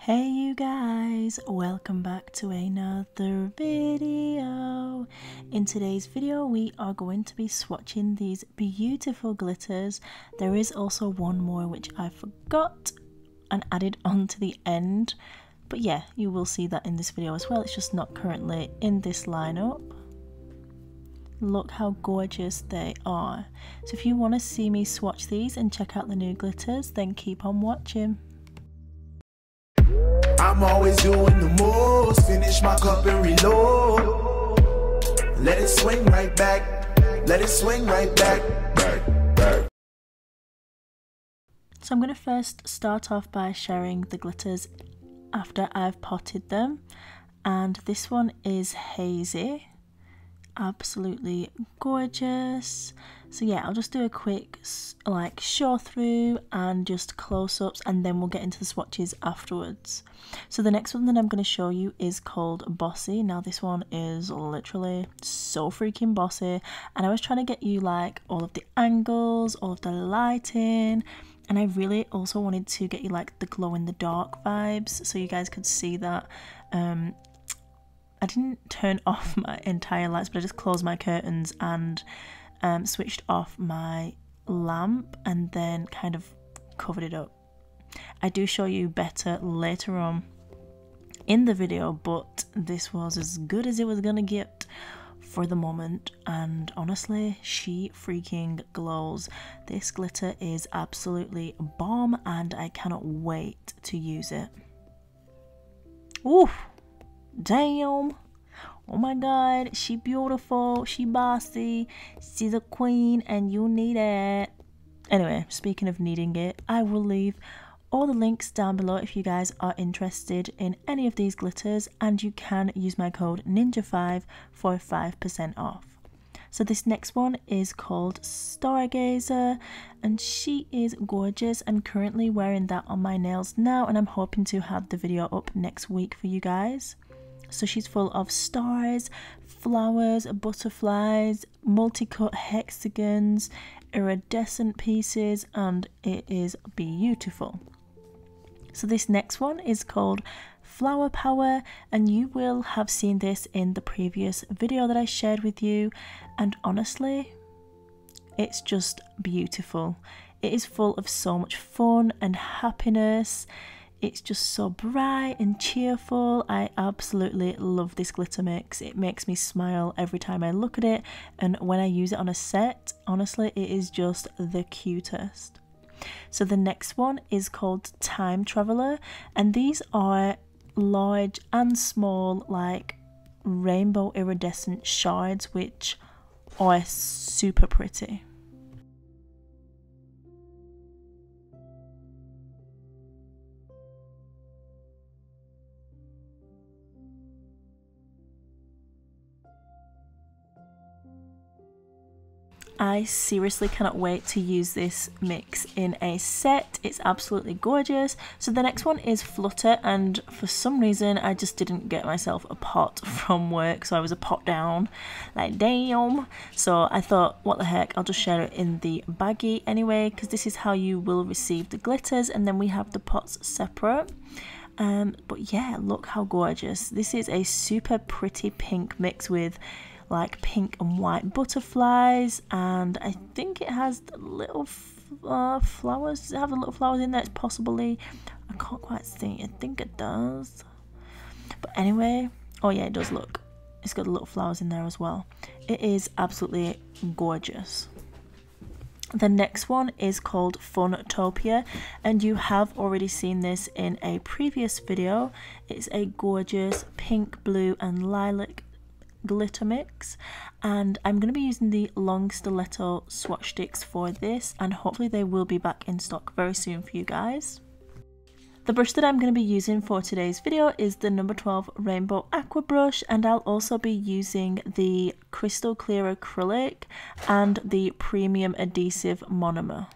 Hey you guys, welcome back to another video. In today's video we are going to be swatching these beautiful glitters. There is also one more which I forgot and added on to the end, but yeah, you will see that in this video as well. It's just not currently in this lineup. Look how gorgeous they are. So if you want to see me swatch these and check out the new glitters, then keep on watching. I'm always doing the most, finish my cup and reload. Let it swing right back, let it swing right back. So I'm going to first start off by sharing the glitters after I've potted them. And this one is hazy. Absolutely gorgeous. So yeah, I'll just do a quick like show through and just close-ups, and then we'll get into the swatches afterwards. So the next one that I'm going to show you is called Bossy. Now this one is literally so freaking bossy, and I was trying to get you like all of the angles, all of the lighting, and I really also wanted to get you like the glow in the dark vibes so you guys could see that. I didn't turn off my entire lights, but I just closed my curtains and switched off my lamp and then kind of covered it up. I do show you better later on in the video, but this was as good as it was gonna get for the moment, and honestly she freaking glows. This glitter is absolutely bomb and I cannot wait to use it. Ooh, damn. Oh my god, she beautiful, she bossy, she's a queen and you need it. Anyway, speaking of needing it, I will leave all the links down below if you guys are interested in any of these glitters, and you can use my code NINJA5 for 5% off. So this next one is called Stargazer, and she is gorgeous. I'm currently wearing that on my nails now, and I'm hoping to have the video up next week for you guys. So she's full of stars, flowers, butterflies, multi-cut hexagons, iridescent pieces, and it is beautiful. So this next one is called Flower Power, and you will have seen this in the previous video that I shared with you, and honestly it's just beautiful. It is full of so much fun and happiness. It's just so bright and cheerful. I absolutely love this glitter mix. It makes me smile every time I look at it, and when I use it on a set, honestly it is just the cutest. So the next one is called Time Traveler, and these are large and small like rainbow iridescent shards which are super pretty. I seriously cannot wait to use this mix in a set. It's absolutely gorgeous. So the next one is Flutter, and for some reason I just didn't get myself a pot from work, so I was a pot down, like damn. So I thought, what the heck, I'll just share it in the baggie anyway, because this is how you will receive the glitters, and then we have the pots separate. But yeah, look how gorgeous. This is a super pretty pink mix with like pink and white butterflies, and I think it has the little flowers. Does it have the little flowers in there? It's possibly, I can't quite see. I think it does, but anyway, oh yeah, it does. Look, it's got the little flowers in there as well. It is absolutely gorgeous. The next one is called Funtopia, and you have already seen this in a previous video. It's a gorgeous pink, blue and lilac glitter mix, and I'm going to be using the long stiletto swatch sticks for this, and hopefully they will be back in stock very soon for you guys. The brush that I'm going to be using for today's video is the number 12 Rainbow Aqua brush, and I'll also be using the crystal clear acrylic and the premium adhesive monomer.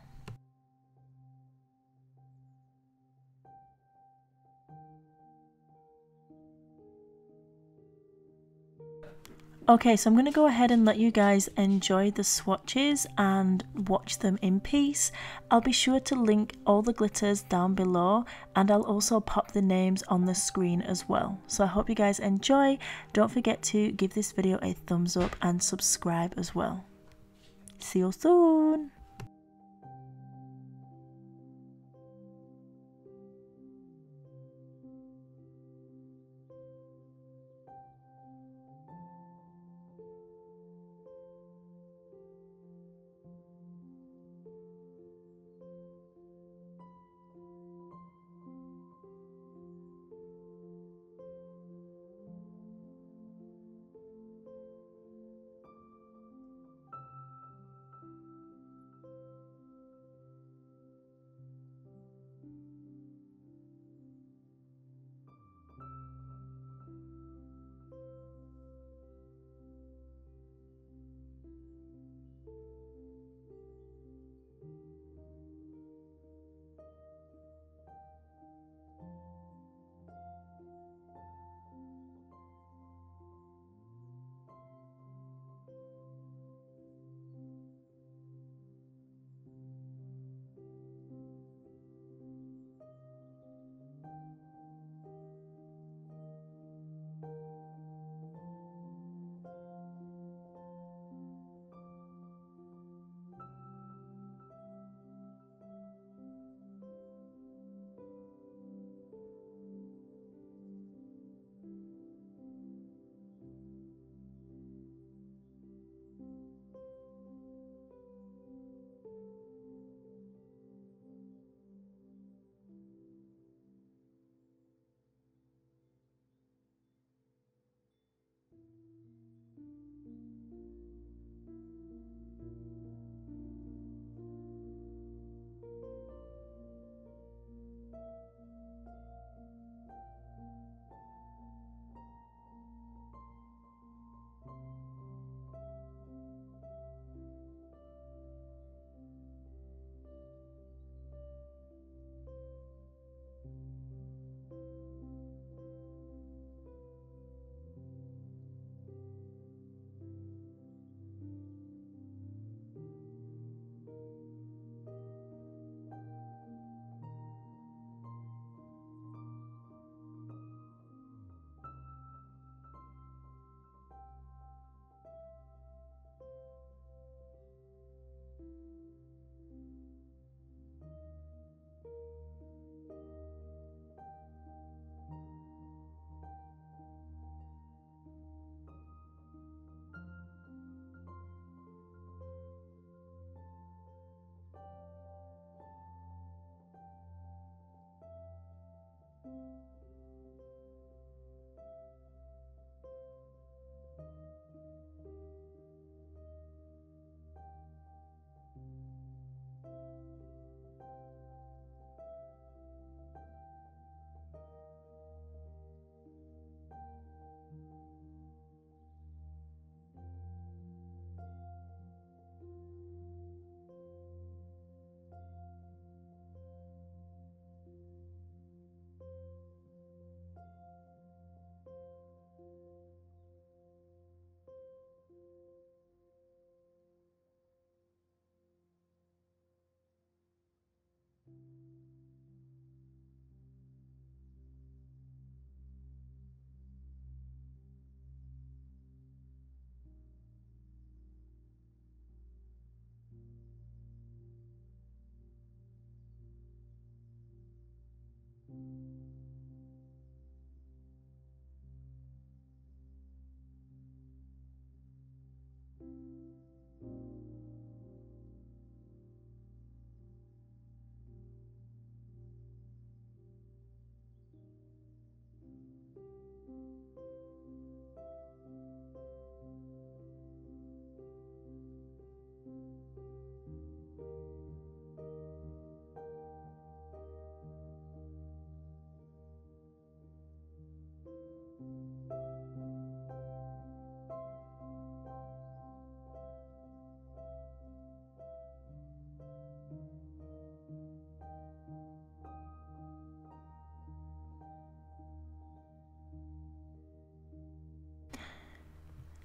Okay, so I'm going to go ahead and let you guys enjoy the swatches and watch them in peace. I'll be sure to link all the glitters down below, and I'll also pop the names on the screen as well. So I hope you guys enjoy. Don't forget to give this video a thumbs up and subscribe as well. See you soon!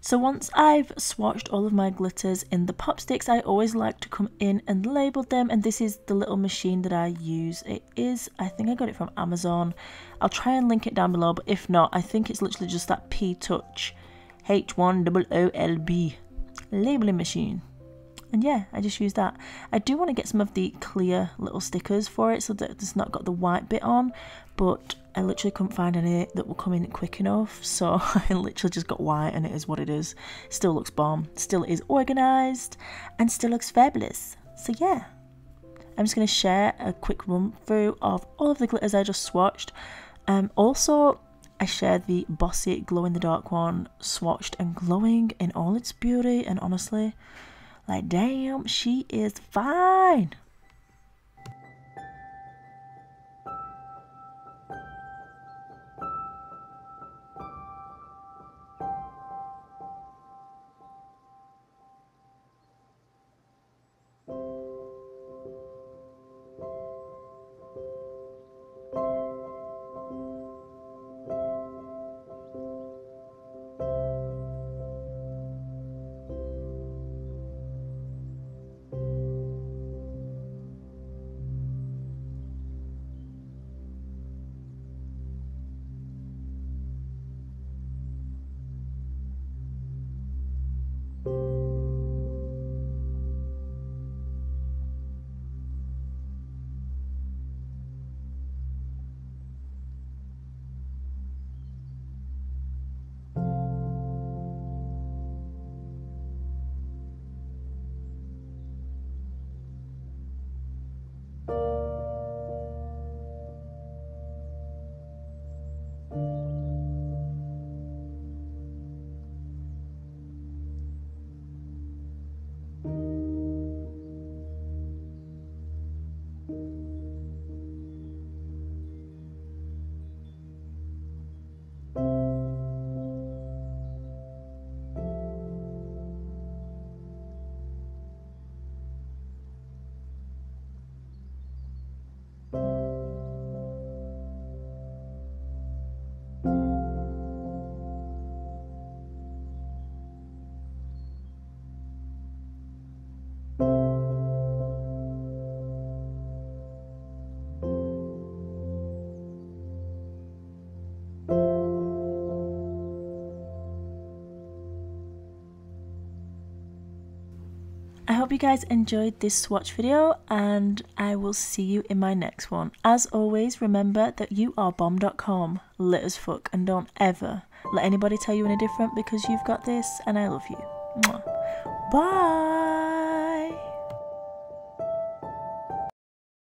So once I've swatched all of my glitters in the pop sticks, I always like to come in and label them, and this is the little machine that I use. It is, I think I got it from Amazon. I'll try and link it down below, but if not, I think it's literally just that P-Touch H1OOLB labeling machine. And yeah, I just use that. I do want to get some of the clear little stickers for it so that it's not got the white bit on, but I literally couldn't find any that will come in quick enough, so I literally just got white, and it is what it is. Still looks bomb, still is organised, and still looks fabulous. So yeah, I'm just going to share a quick run through of all of the glitters I just swatched. Also, I shared the Bossy glow in the dark one, swatched and glowing in all its beauty, and honestly, like damn, she is fine. I hope you guys enjoyed this swatch video, and I will see you in my next one. As always, remember that you are bomb.com, lit as fuck, and don't ever let anybody tell you any different, because you've got this and I love you. Mwah. Bye!